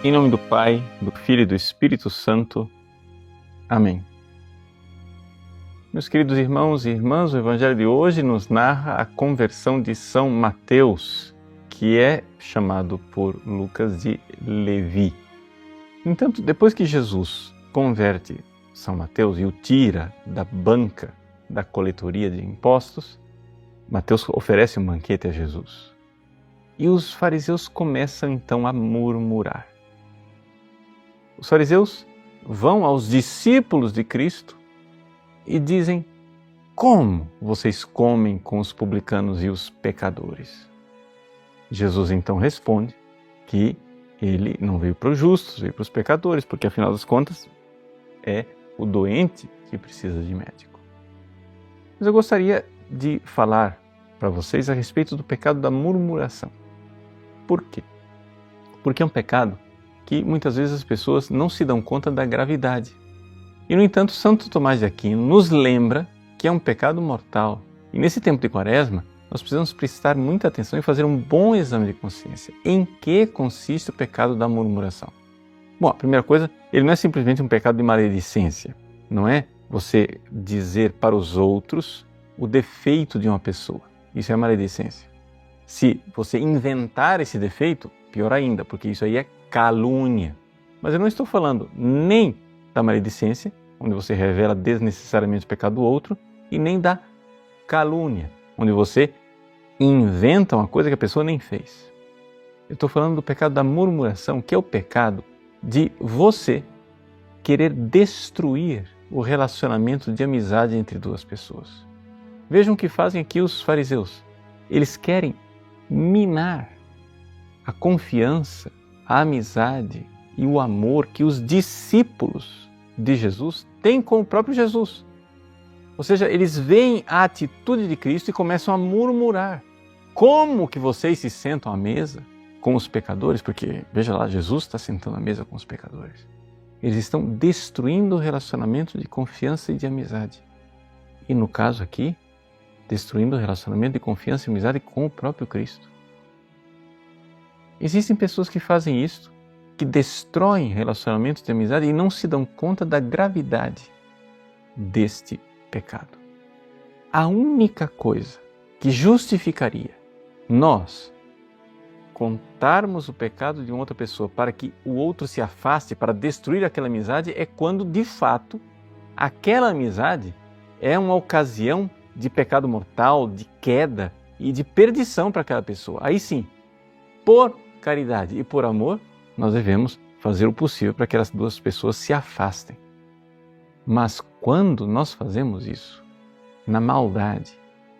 Em nome do Pai, do Filho e do Espírito Santo. Amém. Meus queridos irmãos e irmãs, o Evangelho de hoje nos narra a conversão de São Mateus, que é chamado por Lucas de Levi. No entanto, depois que Jesus converte São Mateus e o tira da banca da coletoria de impostos, Mateus oferece um banquete a Jesus. E os fariseus começam então a murmurar. Os fariseus vão aos discípulos de Cristo e dizem: como vocês comem com os publicanos e os pecadores? Jesus então responde que ele não veio para os justos, veio para os pecadores, porque afinal das contas é o doente que precisa de médico. Mas eu gostaria de falar para vocês a respeito do pecado da murmuração. Por quê? Porque é um pecado que muitas vezes as pessoas não se dão conta da gravidade. E, no entanto, Santo Tomás de Aquino nos lembra que é um pecado mortal. E nesse tempo de Quaresma, nós precisamos prestar muita atenção e fazer um bom exame de consciência. Em que consiste o pecado da murmuração? Bom, a primeira coisa, ele não é simplesmente um pecado de maledicência. Não é você dizer para os outros o defeito de uma pessoa. Isso é maledicência. Se você inventar esse defeito, pior ainda, porque isso aí é calúnia. Mas eu não estou falando nem da maledicência, onde você revela desnecessariamente o pecado do outro, e nem da calúnia, onde você inventa uma coisa que a pessoa nem fez. Eu estou falando do pecado da murmuração, que é o pecado de você querer destruir o relacionamento de amizade entre duas pessoas. Vejam o que fazem aqui os fariseus. Eles querem minar a confiança, a amizade e o amor que os discípulos de Jesus têm com o próprio Jesus. Ou seja, eles veem a atitude de Cristo e começam a murmurar. Como que vocês se sentam à mesa com os pecadores? Porque, veja lá, Jesus está sentando à mesa com os pecadores. Eles estão destruindo o relacionamento de confiança e de amizade. E no caso aqui, destruindo o relacionamento de confiança e amizade com o próprio Cristo. Existem pessoas que fazem isso, que destroem relacionamentos de amizade e não se dão conta da gravidade deste pecado. A única coisa que justificaria nós contarmos o pecado de uma outra pessoa para que o outro se afaste, para destruir aquela amizade, é quando, de fato, aquela amizade é uma ocasião de pecado mortal, de queda e de perdição para aquela pessoa. Aí sim, por caridade e por amor, nós devemos fazer o possível para que aquelas duas pessoas se afastem. Mas quando nós fazemos isso, na maldade,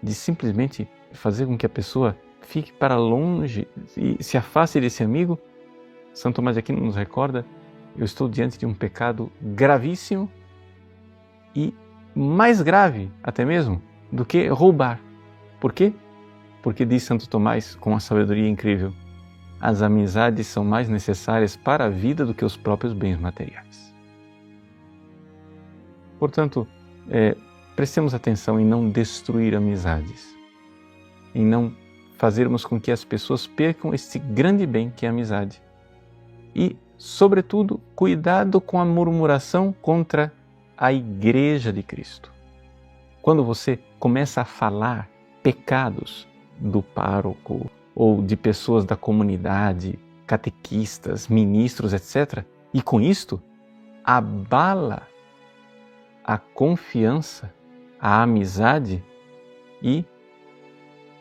de simplesmente fazer com que a pessoa fique para longe e se afaste desse amigo, São Tomás de Aquino nos recorda: eu estou diante de um pecado gravíssimo e mais grave até mesmo do que roubar. Por quê? Porque diz Santo Tomás com uma sabedoria incrível: as amizades são mais necessárias para a vida do que os próprios bens materiais. Portanto, prestemos atenção em não destruir amizades, em não fazermos com que as pessoas percam este grande bem que é a amizade. E, sobretudo, cuidado com a murmuração contra a Igreja de Cristo. Quando você começa a falar pecados do pároco ou de pessoas da comunidade, catequistas, ministros, etc., e com isto abala a confiança, a amizade, e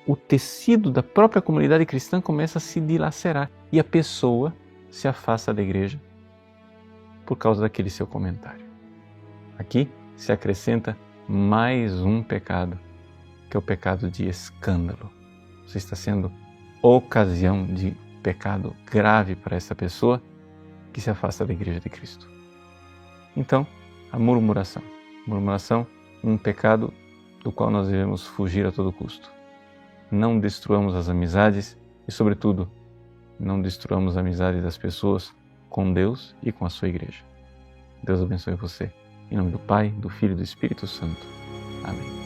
o tecido da própria comunidade cristã começa a se dilacerar e a pessoa se afasta da igreja por causa daquele seu comentário. Aqui se acrescenta mais um pecado, que é o pecado de escândalo. Você está sendo ocasião de pecado grave para essa pessoa que se afasta da Igreja de Cristo. Então, a murmuração. Murmuração, um pecado do qual nós devemos fugir a todo custo. Não destruamos as amizades e, sobretudo, não destruamos a amizade das pessoas com Deus e com a sua Igreja. Deus abençoe você. Em nome do Pai, do Filho e do Espírito Santo. Amém.